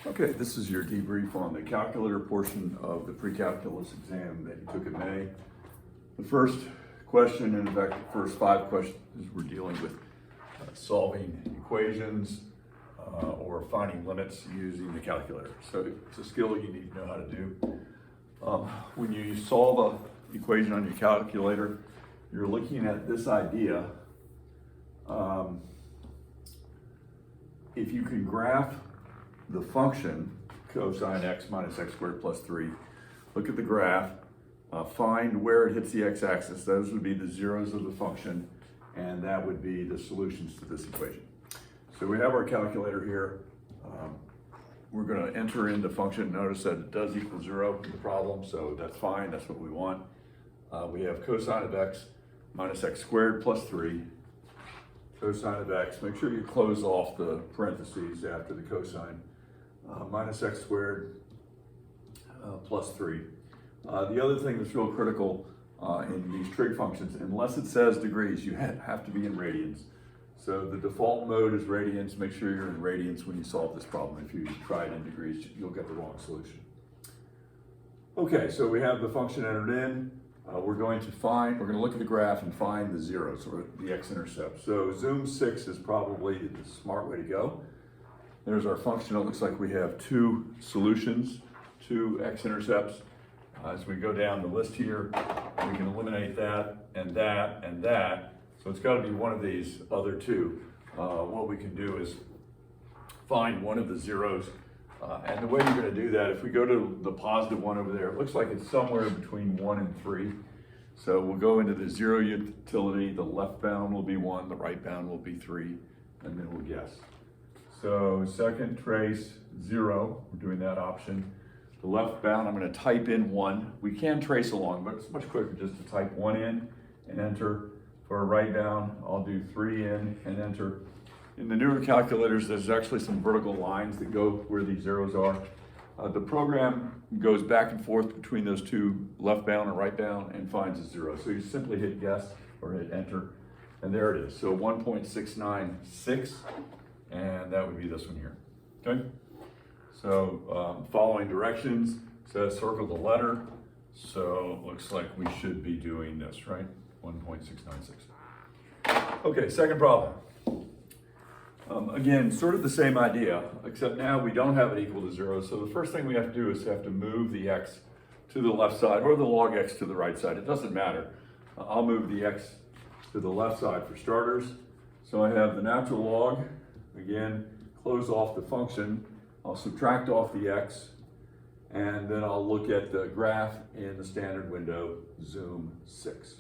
Okay, this is your debrief on the calculator portion of the pre-calculus exam that you took in May. The first question, and in fact, the first 5 questions, we're dealing with solving equations or finding limits using the calculator. So it's a skill you need to know how to do. When you solve an equation on your calculator, you're looking at this idea. If you can graph the function cosine x minus x squared plus 3, look at the graph, find where it hits the x-axis. Those would be the zeros of the function, and that would be the solutions to this equation. So we have our calculator here. We're going to enter in the function. Notice that it does equal 0 in the problem, so that's fine. That's what we want. We have cosine of x minus x squared plus 3. Cosine of x, make sure you close off the parentheses after the cosine, minus x squared plus 3. The other thing that's real critical in these trig functions, unless it says degrees, you have to be in radians. So the default mode is radians. Make sure you're in radians when you solve this problem. If you try it in degrees, you'll get the wrong solution. Okay, so we have the function entered in. We're going to look at the graph and find the zeros, or the x-intercept. So zoom 6 is probably the smart way to go. There's our function. It looks like we have 2 solutions, 2 x-intercepts. As we go down the list here, we can eliminate that and that and that. So it's got to be one of these other 2. What we can do is find one of the zeros. And the way you're going to do that, if we go to the positive one over there, it looks like it's somewhere between 1 and 3. So we'll go into the zero utility. The left bound will be 1, the right bound will be 3, and then we'll guess. So second trace 0, we're doing that option. The left bound, I'm going to type in 1. We can trace along, but it's much quicker just to type 1 in and enter. For a right bound, I'll do 3 in and enter. In the newer calculators, there's actually some vertical lines that go where these zeros are. The program goes back and forth between those 2, left bound and right bound, and finds a 0. So you simply hit guess or hit enter, and there it is. So 1.696, and that would be this one here. Okay? So following directions says circle the letter. So it looks like we should be doing this, right? 1.696. Okay, second problem. Again, sort of the same idea, except now we don't have it equal to 0. So the first thing we have to do is have to move the x to the left side, or the log x to the right side. It doesn't matter. I'll move the x to the left side for starters. So I have the natural log. Again, close off the function. I'll subtract off the x, and then I'll look at the graph in the standard window, zoom 6.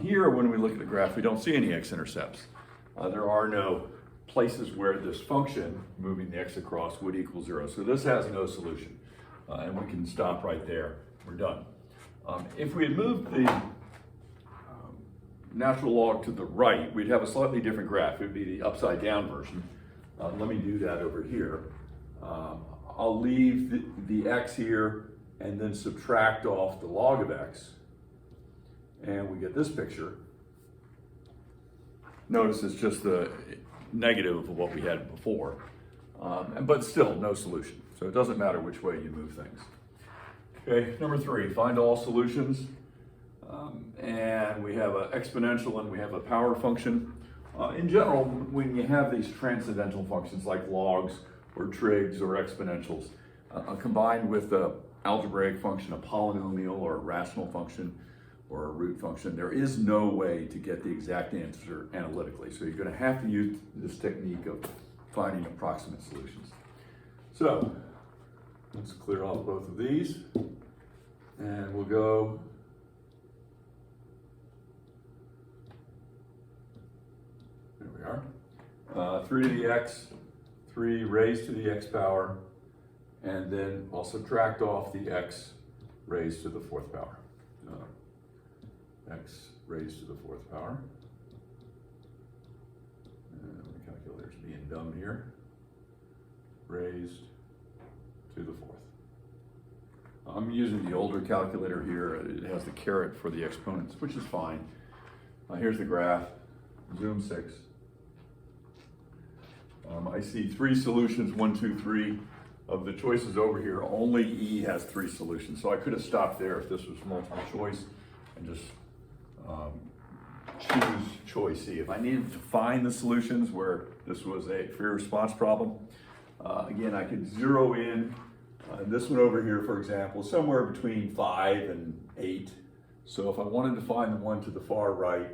Here, when we look at the graph, we don't see any x-intercepts. There are no places where this function, moving the x across, would equal 0. So this has no solution, and we can stop right there. We're done. If we had moved the natural log to the right, we'd have a slightly different graph. It would be the upside down version. Let me do that over here. I'll leave the x here and then subtract off the log of x, and we get this picture. Notice it's just the negative of what we had before, but still no solution. So it doesn't matter which way you move things. Okay, number 3, find all solutions. And we have an exponential and we have a power function. In general, when you have these transcendental functions like logs or trigs or exponentials, combined with an algebraic function, a polynomial or a rational function, or a root function, there is no way to get the exact answer analytically. So you're going to have to use this technique of finding approximate solutions. So let's clear off both of these, and we'll go there we are. 3 to the x, 3 raised to the x power, and then I'll subtract off the x raised to the 4th power. X raised to the 4th power. And the calculator's being dumb here. Raised to the 4th. I'm using the older calculator here. It has the caret for the exponents, which is fine. Here's the graph, zoom 6. I see 3 solutions, 1, 2, 3. of the choices over here, only E has 3 solutions. So I could have stopped there if this was multiple choice and just choose choice C. If I needed to find the solutions where this was a free response problem, again, I could zero in this one over here, for example, somewhere between 5 and 8. So if I wanted to find the one to the far right,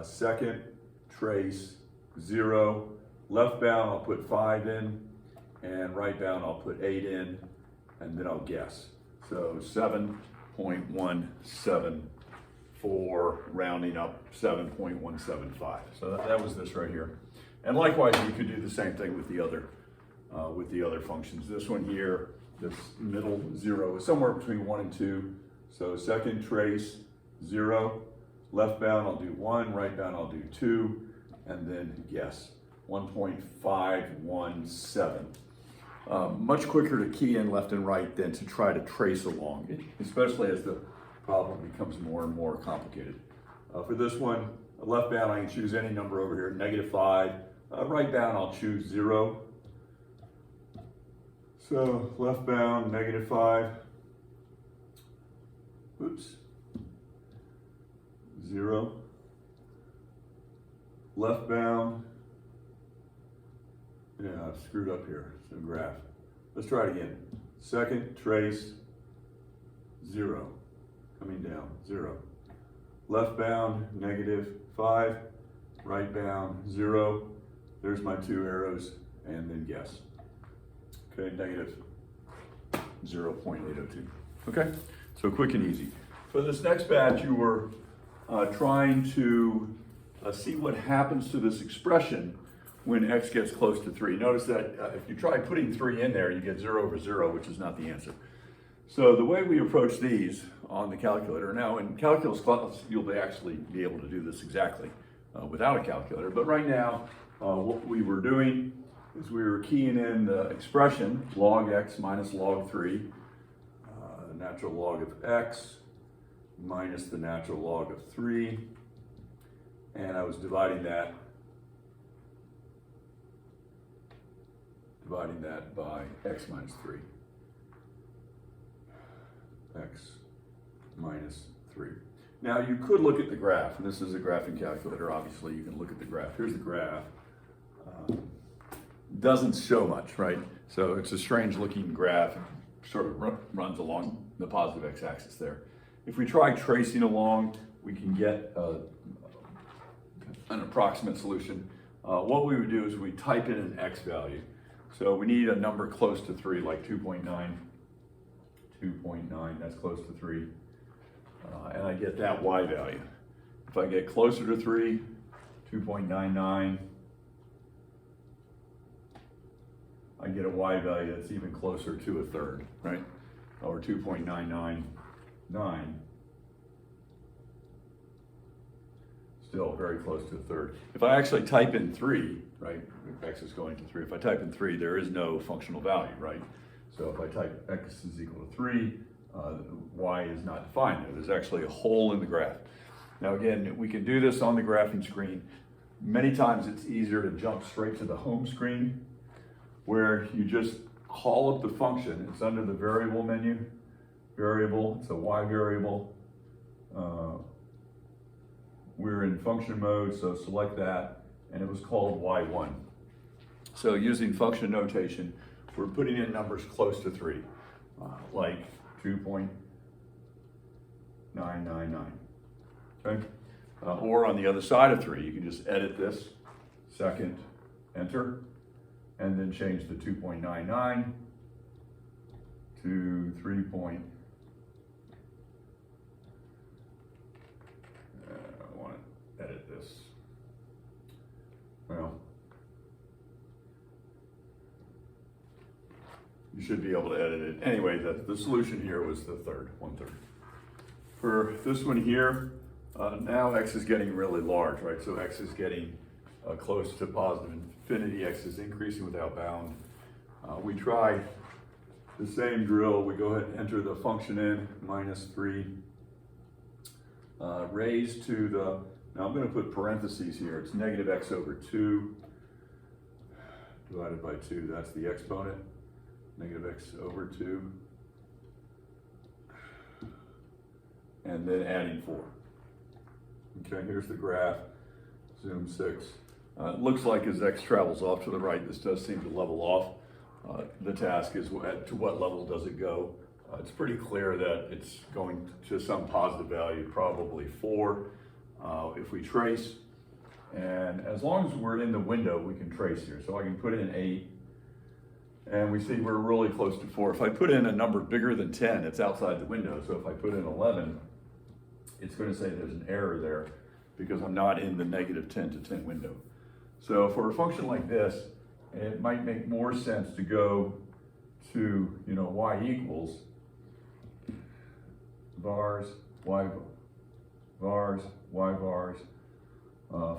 second, trace, 0, left bound I'll put 5 in, and right bound I'll put 8 in, and then I'll guess. So 7.174, rounding up 7.175. So that was this right here. And likewise, you could do the same thing with the other functions. This one here, this middle 0 is somewhere between 1 and 2. So second trace, 0, left bound I'll do 1, right bound I'll do 2, and then guess, 1.517. Much quicker to key in left and right than to try to trace along, especially as the problem becomes more and more complicated. For this one, left bound I can choose any number over here, -5. Right bound I'll choose 0. So left bound, -5. Oops. 0. Left bound. Yeah, I've screwed up here. So graph. Let's try it again. Second trace, 0. Coming down, 0. Left bound, -5. Right bound, 0. There's my 2 arrows, and then guess. Okay, -0.802. Okay, so quick and easy. For this next batch, you were trying to see what happens to this expression when x gets close to 3. Notice that if you try putting 3 in there, you get 0 over 0, which is not the answer. So the way we approach these on the calculator, now in calculus class, you'll actually be able to do this exactly without a calculator, but right now, what we were doing is we were keying in the expression log x minus log 3, the natural log of x minus the natural log of 3, and I was dividing that by x minus 3. X minus 3. Now you could look at the graph, and this is a graphing calculator, obviously you can look at the graph. Here's the graph. Doesn't show much, right? So it's a strange looking graph, sort of runs along the positive x-axis there. If we try tracing along, we can get an approximate solution. What we would do is we type in an x value. So we need a number close to 3, like 2.9. 2.9, that's close to 3. And I get that y value. If I get closer to 3, 2.99, I get a y value that's even closer to a third, right? Or 2.999. Still very close to a third. If I actually type in 3, right, if x is going to 3, if I type in 3, there is no functional value, right? So if I type x is equal to 3, y is not defined there. There's actually a hole in the graph. Now again, we can do this on the graphing screen. Many times it's easier to jump straight to the home screen where you just call up the function. It's under the variable menu. Variable, it's a y variable. We're in function mode, so select that, and it was called y1. So using function notation, we're putting in numbers close to 3, like 2.999, okay? Or on the other side of 3, you can just edit this, second, enter, and then change the 2.99 to 3. I want to edit this. Well, you should be able to edit it. Anyway, the solution here was the third, 1/3. For this one here, now x is getting really large, right? So x is getting close to positive infinity. X is increasing without bound. We try the same drill. We go ahead and enter the function in, -3, raised to the, now I'm going to put parentheses here. It's -x over 2 divided by 2. That's the exponent. negative x over 2, and then adding 4. Okay, here's the graph, zoom 6. It looks like as x travels off to the right, this does seem to level off. The task is to what level does it go? It's pretty clear that it's going to some positive value, probably 4. If we trace, and as long as we're in the window, we can trace here. So I can put in 8, and we see we're really close to 4. If I put in a number bigger than 10, it's outside the window. So if I put in 11, it's going to say there's an error there because I'm not in the negative 10 to 10 window. So for a function like this, it might make more sense to go to, y equals vars, y vars, y vars,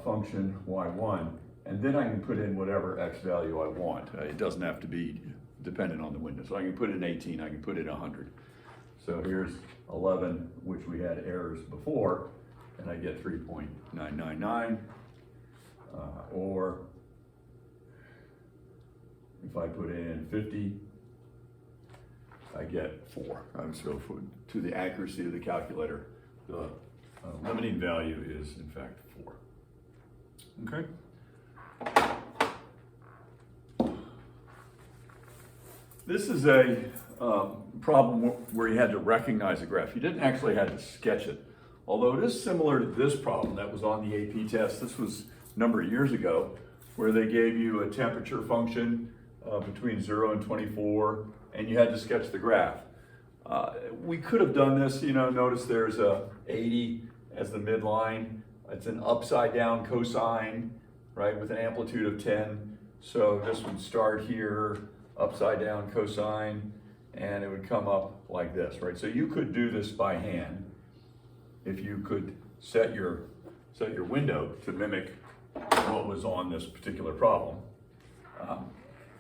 function y1, and then I can put in whatever x value I want. It doesn't have to be dependent on the window. So I can put in 18, I can put in 100. So here's 11, which we had errors before, and I get 3.999, or if I put in 50, I get 4. So to the accuracy of the calculator, the limiting value is in fact 4. Okay. This is a problem where you had to recognize a graph. You didn't actually have to sketch it. Although it is similar to this problem that was on the AP test. This was a number of years ago, where they gave you a temperature function between 0 and 24, and you had to sketch the graph. We could have done this, notice there's a 80 as the midline. It's an upside down cosine, right, with an amplitude of 10. So this would start here, upside down cosine, and it would come up like this, right? So you could do this by hand if you could set your window to mimic what was on this particular problem.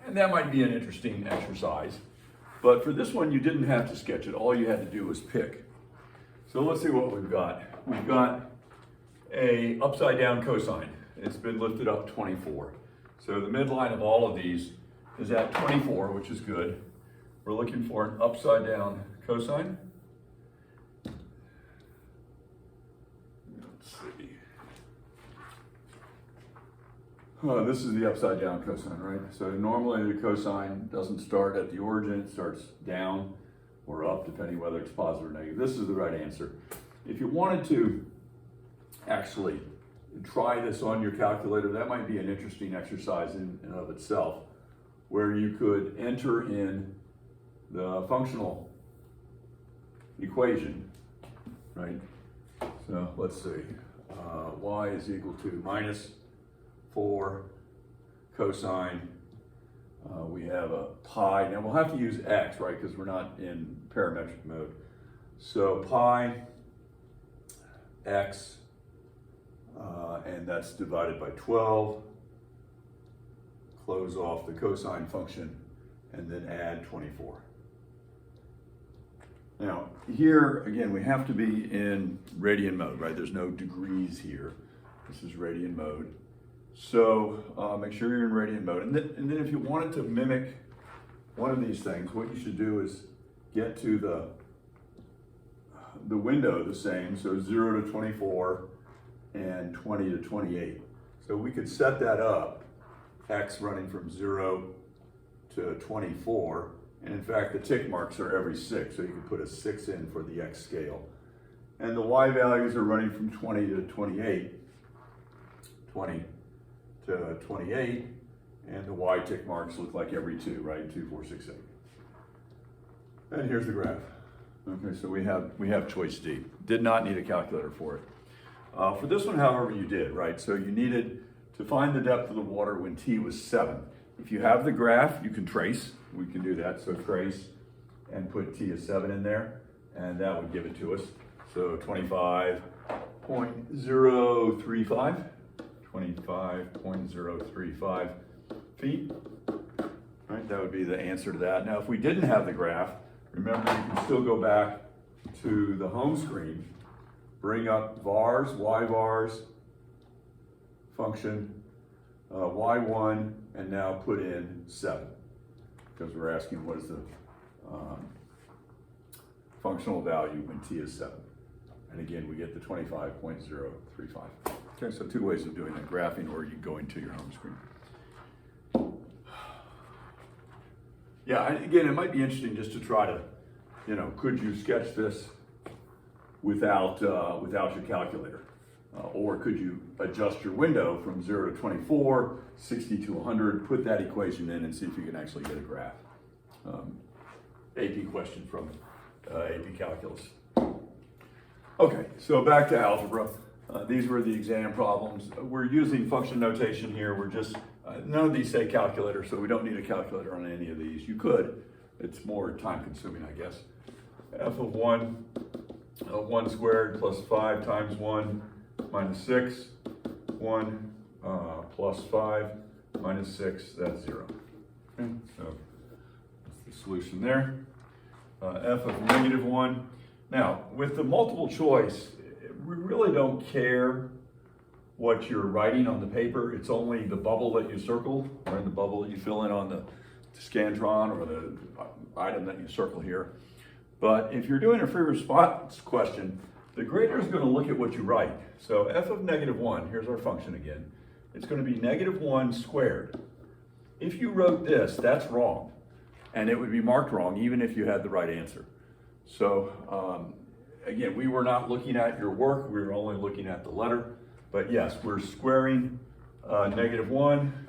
And that might be an interesting exercise. But for this one, you didn't have to sketch it. All you had to do was pick. So let's see what we've got. We've got a upside down cosine. It's been lifted up 24. So the midline of all of these is at 24, which is good. We're looking for an upside down cosine. Let's see. This is the upside down cosine, right? So normally the cosine doesn't start at the origin, it starts down or up, depending whether it's positive or negative. This is the right answer. If you wanted to actually try this on your calculator, that might be an interesting exercise in and of itself, where you could enter in the functional equation, right? So let's see, y is equal to minus 4 cosine. We have a pi. Now we'll have to use x, right, because we're not in parametric mode. So pi x, and that's divided by 12. Close off the cosine function, and then add 24. Now, here, again, we have to be in radian mode, right? There's no degrees here. This is radian mode. So make sure you're in radian mode. And then if you wanted to mimic one of these things, what you should do is get to the window the same, so 0 to 24 and 20 to 28. So we could set that up, x running from 0 to 24, and in fact the tick marks are every 6, so you can put a 6 in for the x scale. And the y values are running from 20 to 28, 20 to 28, and the y tick marks look like every 2, right? 2, 4, 6, 8. And here's the graph. Okay, so we have choice D. Did not need a calculator for it. For this one, however, you did, right? So you needed to find the depth of the water when T was 7. If you have the graph, you can trace. We can do that. So trace and put T as 7 in there, and that would give it to us. So 25.035. 25.035 feet. Right, that would be the answer to that. Now, if we didn't have the graph, remember you can still go back to the home screen, bring up vars, y vars, function, y1, and now put in 7. because we're asking what is the functional value when t is 7. And again, we get the 25.035. Okay, so two ways of doing that, graphing, or you go into your home screen. Yeah, and again, it might be interesting just to try to, could you sketch this without your calculator? Or could you adjust your window from 0 to 24, 60 to 100, put that equation in and see if you can actually get a graph. AP question from AP Calculus. Okay, so back to algebra. These were the exam problems. We're using function notation here. We're just, none of these say calculator, so we don't need a calculator on any of these. You could, it's more time consuming, I guess. F of 1, 1 squared plus 5 times 1 minus 6, 1 plus 5 minus 6, that's 0. Okay, so that's the solution there. F of negative 1. Now, with the multiple choice, we really don't care what you're writing on the paper. It's only the bubble that you circle, or the bubble that you fill in on the Scantron or the item that you circle here. But if you're doing a free response question, the grader is going to look at what you write. So f of negative 1, here's our function again. It's going to be negative 1 squared. If you wrote this, that's wrong. And it would be marked wrong even if you had the right answer. So again, we were not looking at your work, we were only looking at the letter. But yes, we're squaring negative 1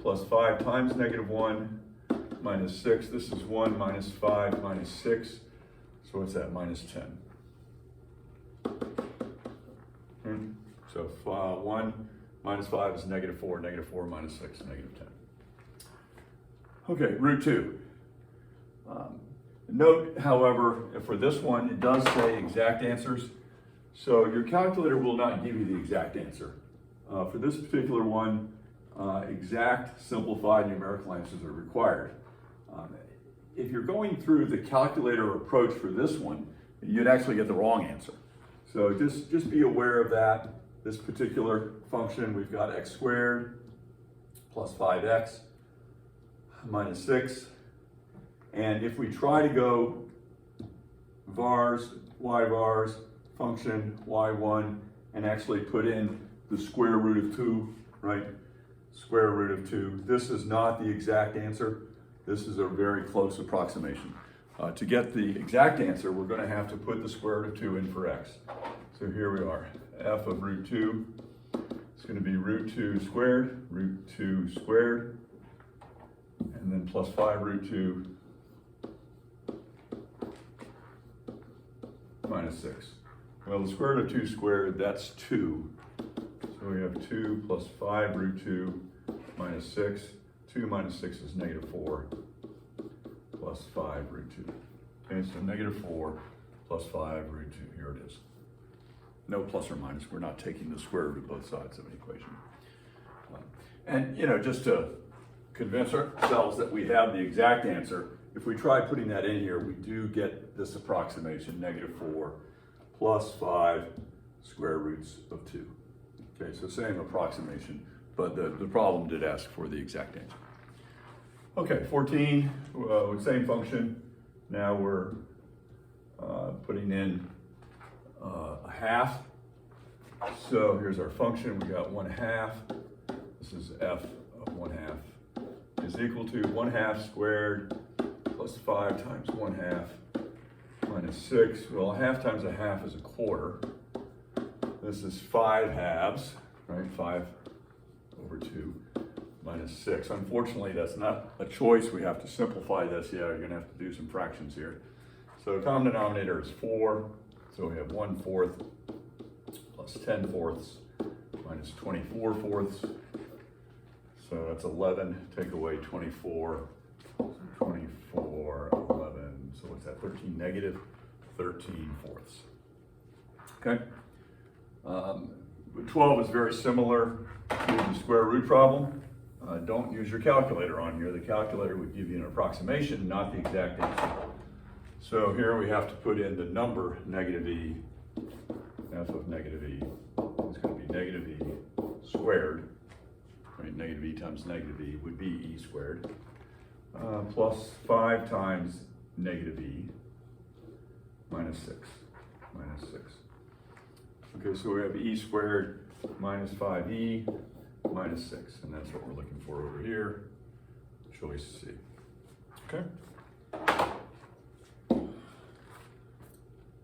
plus 5 times negative 1 minus 6. This is 1 minus 5 minus 6. So what's that? Minus 10. So 1 minus 5 is negative 4. Negative 4 minus 6, negative 10. Okay, root 2. Note, however, for this one, it does say exact answers. So your calculator will not give you the exact answer. For this particular one, exact simplified numerical answers are required. If you're going through the calculator approach for this one, you'd actually get the wrong answer. So just be aware of that. This particular function, we've got x squared plus 5x minus 6. And if we try to go vars, y vars, function y1, and actually put in the square root of 2, right? Square root of 2. This is not the exact answer. This is a very close approximation. To get the exact answer, we're going to have to put the square root of 2 in for x. So here we are. F of root 2 is going to be root 2 squared, and then plus 5 root 2 minus 6. Well, the square root of 2 squared, that's 2. So we have 2 plus 5 root 2 minus 6. 2 minus 6 is negative 4 plus 5 root 2. Okay, so negative 4 plus 5 root 2. Here it is. No plus or minus. We're not taking the square root of both sides of an equation. And, just to convince ourselves that we have the exact answer, if we try putting that in here, we do get this approximation, negative 4 plus 5 square roots of 2. Okay, so same approximation, but the problem did ask for the exact answer. Okay, 14, same function. Now we're putting in a half. So here's our function. We got 1/2. This is f of 1/2 is equal to 1/2 squared plus 5 times 1/2 minus 6. Well, a half times a half is a quarter. This is 5 halves, right? 5 over 2 minus 6. Unfortunately, that's not a choice. We have to simplify this. Yeah, you're going to have to do some fractions here. So common denominator is 4. So we have 1/4 plus 10/4 minus 24/4. So that's 11. Take away 24. 24, 11. So what's that? 13 negative 13/4. Okay. 12 is very similar to the square root problem. Don't use your calculator on here. The calculator would give you an approximation, not the exact answer. So here we have to put in the number negative e, f of negative e. It's going to be negative e squared. Right? Negative e times negative e would be e squared. plus 5 times negative e minus 6, minus 6. Okay, so we have e squared minus 5e minus 6, and that's what we're looking for over here, choice C. Okay?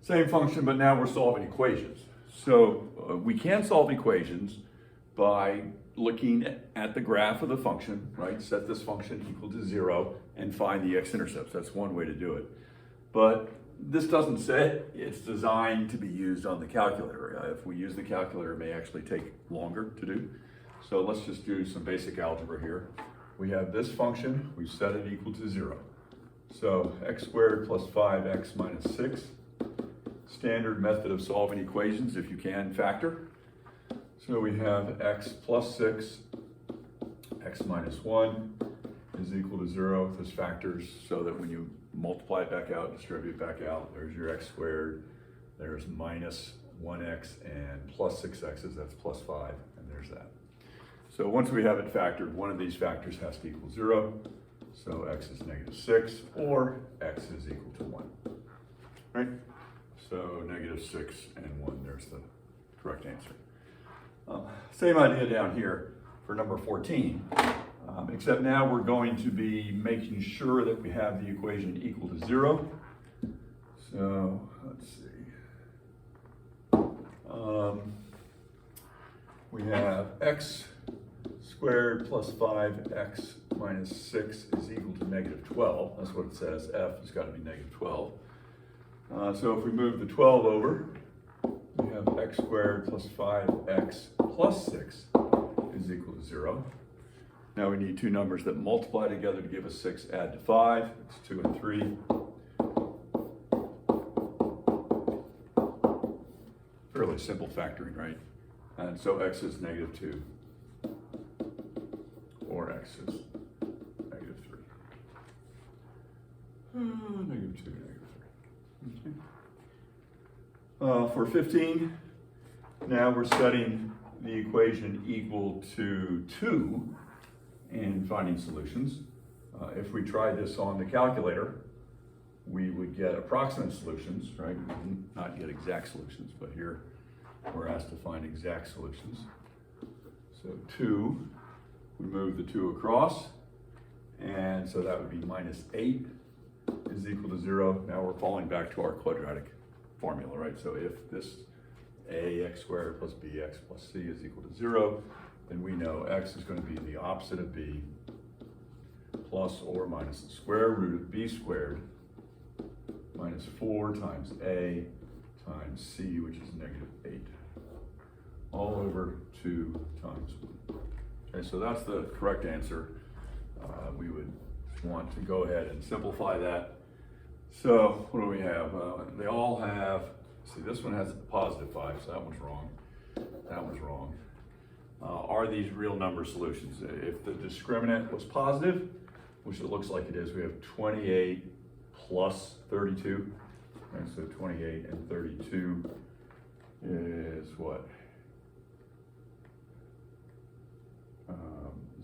Same function, but now we're solving equations. So we can solve equations by looking at the graph of the function, right? Set this function equal to 0 and find the x-intercepts. That's one way to do it. But this doesn't say it's designed to be used on the calculator. If we use the calculator, it may actually take longer to do. So let's just do some basic algebra here. We have this function, we've set it equal to 0. So x squared plus 5x minus 6. Standard method of solving equations, if you can factor. So we have x plus 6, x minus 1 is equal to 0. This factors so that when you multiply it back out, distribute it back out, there's your x squared, there's minus 1x, and plus 6x's, that's plus 5, and there's that. So once we have it factored, one of these factors has to equal 0. So x is negative 6, or x is equal to 1. Right? So negative 6 and 1, there's the correct answer. Same idea down here for number 14, except now we're going to be making sure that we have the equation equal to 0. So let's see. We have x squared plus 5x minus 6 is equal to negative 12. That's what it says. F has got to be negative 12. So if we move the 12 over, we have x squared plus 5x plus 6 is equal to 0. Now we need two numbers that multiply together to give us 6, add to 5. It's 2 and 3. Fairly simple factoring, right? And so x is negative 2, or x is negative 3. Negative 2, negative 3. Okay. For 15, now we're setting the equation equal to 2 and finding solutions. If we try this on the calculator, we would get approximate solutions, right? We would not get exact solutions, but here we're asked to find exact solutions. So 2, we move the 2 across, and so that would be minus 8 is equal to 0. Now we're falling back to our quadratic formula, right? So if this ax squared plus bx plus c is equal to 0, then we know x is going to be the opposite of b plus or minus the square root of b squared minus 4 times a times c, which is negative 8, all over 2 times 1. Okay, so that's the correct answer. We would want to go ahead and simplify that. So what do we have? They all have, see, this one has a positive 5, so that one's wrong. That one's wrong. Are these real number solutions? If the discriminant was positive, which it looks like it is, we have 28 plus 32. And so 28 and 32 is what?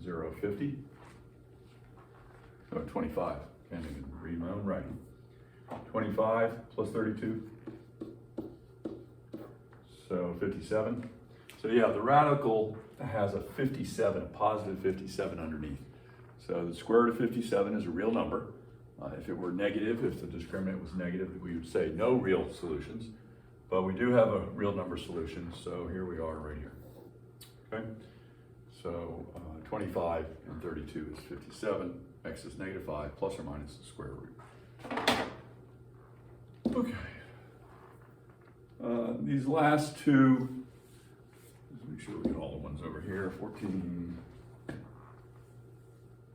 0, 50. So 25. Can't even read my own writing. 25 plus 32. So 57. So yeah, the radical has a 57, a positive 57 underneath. So the square root of 57 is a real number. If it were negative, if the discriminant was negative, we would say no real solutions. But we do have a real number solution, so here we are right here. Okay? So 25 and 32 is 57. X is negative 5 plus or minus the square root. Okay. These last two, let's make sure we get all the ones over here. 14.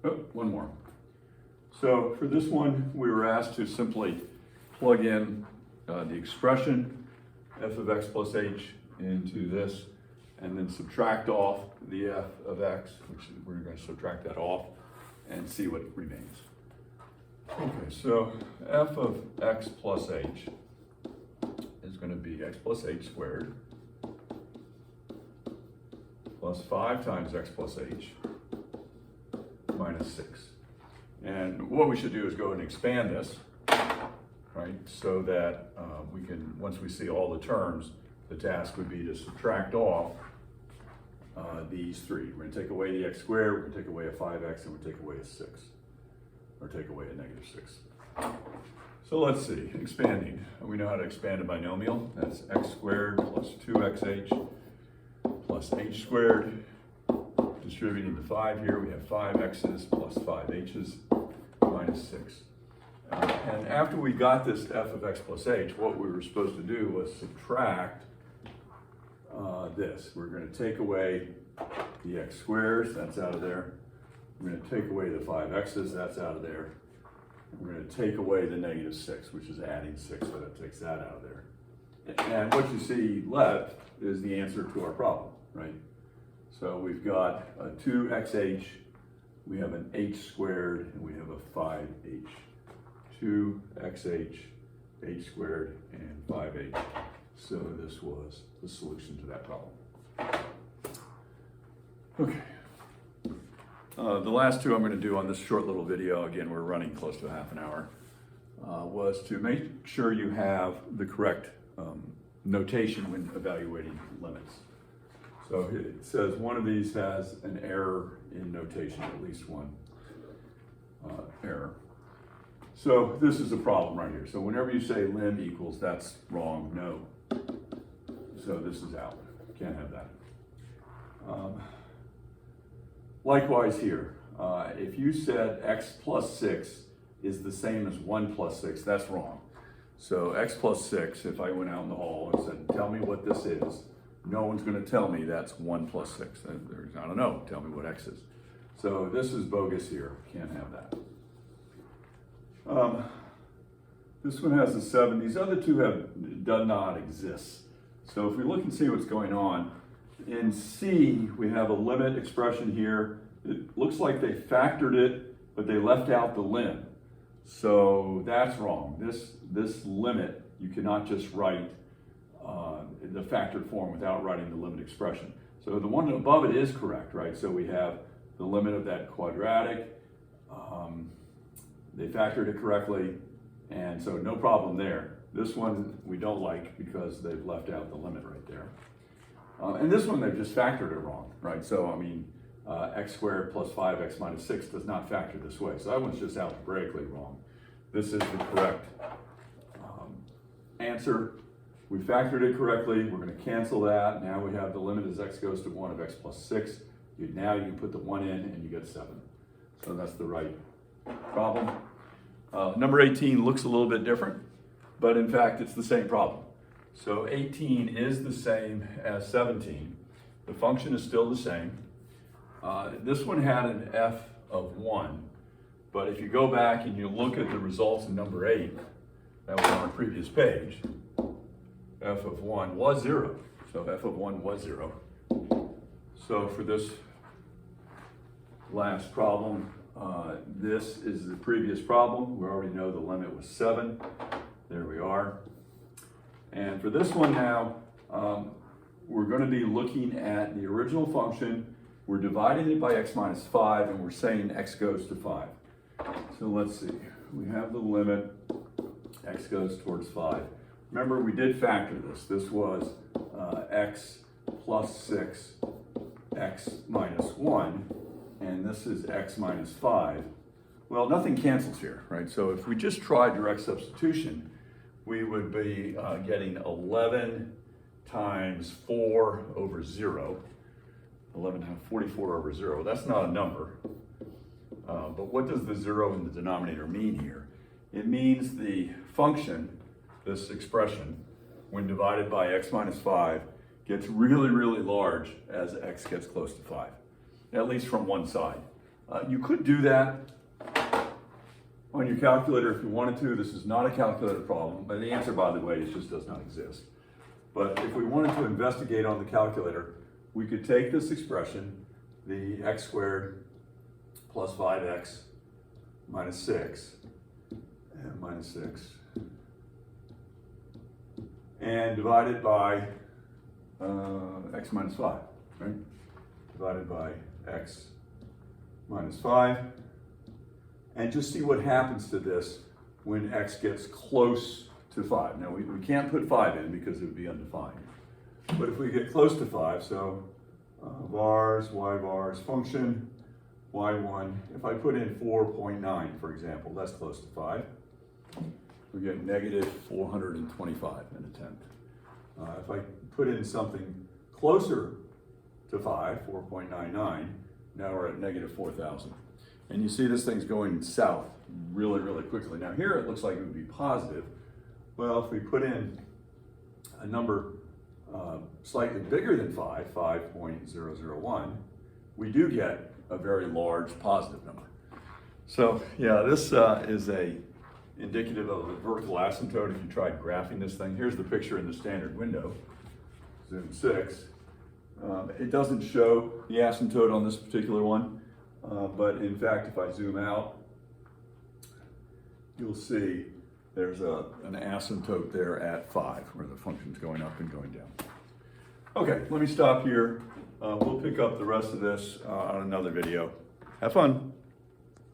Oh, one more. So for this one, we were asked to simply plug in the expression f of x plus h into this, and then subtract off the f of x, which we're going to subtract that off, and see what remains. Okay, so f of x plus h is going to be x plus h squared plus 5 times x plus h minus 6. And what we should do is go ahead and expand this, right? So that we can, once we see all the terms, the task would be to subtract off these three. We're gonna take away the x squared, we're gonna take away a 5x, and we'll take away a 6, or take away a negative 6. So let's see, expanding. We know how to expand a binomial. That's x squared plus 2xh plus h squared. Distributing the 5 here, we have 5x's plus 5h's minus 6. And after we got this f of x plus h, what we were supposed to do was subtract this. We're going to take away the x squares, that's out of there. We're going to take away the 5x's, that's out of there. We're going to take away the negative 6, which is adding 6, so that takes that out of there. And what you see left is the answer to our problem, right? So we've got a 2xh, we have an h squared, and we have a 5h. 2xh, h squared, and 5h. So this was the solution to that problem. Okay. The last two I'm going to do on this short little video, again, we're running close to half an hour, was to make sure you have the correct notation when evaluating limits. So it says one of these has an error in notation, at least one error. So this is a problem right here. So whenever you say lim equals, that's wrong, no. So this is out, can't have that. Likewise here, if you said x plus 6 is the same as 1 plus 6, that's wrong. So x plus 6, if I went out in the hall and said, tell me what this is, no one's going to tell me that's 1 plus 6. I don't know, tell me what x is. So this is bogus here, can't have that. This one has a 7. These other two do not exist. So if we look and see what's going on, in C, we have a limit expression here. It looks like they factored it, but they left out the lim. So that's wrong. This limit, you cannot just write the factored form without writing the limit expression. So the one above it is correct, right? So we have the limit of that quadratic. They factored it correctly, and so no problem there. This one we don't like because they've left out the limit right there. And this one they've just factored it wrong, right? So I mean, x squared plus 5x minus 6 does not factor this way. So that one's just algebraically wrong. This is the correct answer. We factored it correctly. We're going to cancel that. Now we have the limit as x goes to 1 of x plus 6. Now you can put the 1 in and you get 7. So that's the right problem. Number 18 looks a little bit different, but in fact it's the same problem. So 18 is the same as 17. The function is still the same. This one had an f of 1, but if you go back and you look at the results in number 8, that was on our previous page, f of 1 was 0. So f of 1 was 0. So for this last problem, this is the previous problem. We already know the limit was 7. There we are. And for this one now, we're going to be looking at the original function. We're dividing it by x minus 5, and we're saying x goes to 5. So let's see. We have the limit, x goes towards 5. Remember, we did factor this. This was x plus 6, x minus 1, and this is x minus 5. Well, nothing cancels here, right? So if we just try direct substitution, we would be getting 11 times 4 over 0. 11 times 44 over 0. That's not a number. But what does the 0 in the denominator mean here? It means the function, this expression, when divided by x minus 5, gets really, really large as x gets close to 5, at least from one side. You could do that on your calculator if you wanted to. This is not a calculator problem, but the answer, by the way, it just does not exist. But if we wanted to investigate on the calculator, we could take this expression, the x squared plus 5x minus 6, and minus 6, and divide it by x minus 5, right? Divided by x minus 5. and just see what happens to this when x gets close to 5. Now we can't put 5 in because it would be undefined. But if we get close to 5, so vars, y vars, function, y1, if I put in 4.9, for example, that's close to 5, we get negative 425 an attempt. If I put in something closer to 5, 4.99, now we're at negative 4,000. And you see this thing's going south really, really quickly. Now here it looks like it would be positive. Well, if we put in a number slightly bigger than 5, 5.001, we do get a very large positive number. So yeah, this is indicative of a vertical asymptote if you tried graphing this thing. Here's the picture in the standard window, zoom 6. It doesn't show the asymptote on this particular one, but in fact, if I zoom out, you'll see there's an asymptote there at 5, where the function's going up and going down. Okay, let me stop here. We'll pick up the rest of this on another video. Have fun.